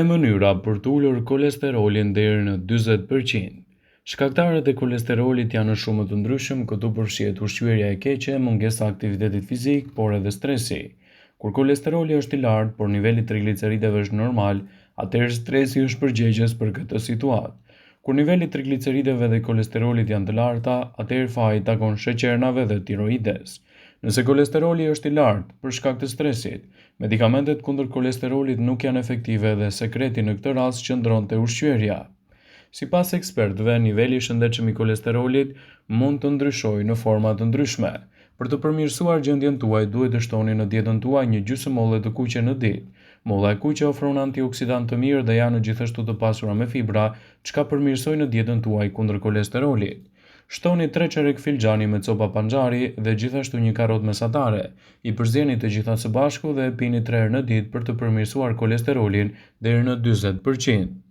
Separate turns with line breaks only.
E mënyra për të ulur kolesterolin deri në 40%. Shkaktarët e kolesterolit janë në shumë të ndryshëm, këtu përfshihet ushqyerja e keqe, mungesa e aktivitetit fizik, por edhe stresi. Kur kolesteroli është i lartë, por niveli i trigliceridëve është normal, atëherë stresi është përgjegjës për këtë situatë. Kur niveli i trigliceridëve dhe kolesterolit janë të larta, atëherë faji takon sheqernave dhe tiroides. Nëse kolesteroli është i lartë për shkak të stresit, medikamentet kundër kolesterolit nuk janë efektive dhe sekreti në këtë rast qëndron te ushqyerja. Sipas ekspertëve, niveli i shëndetshëm i kolesterolit mund të ndryshojë në forma të ndryshme. Për të përmirësuar gjendjen tuaj, duhet të shtoni në dietën tuaj një gjysmë të kuqe në ditë. Molla e kuqe ofron antioksidant të mirë dhe janë gjithashtu të pasura me fibra, çka përmirësojnë dietën tuaj kundër kolesterolit. Shtoni 3 çerek filxhani me copa panxari dhe gjithashtu një karrotë mesatare. I përzjeni të gjitha së bashku dhe e pini 3 herë në ditë për të përmirësuar kolesterolin deri në 40%.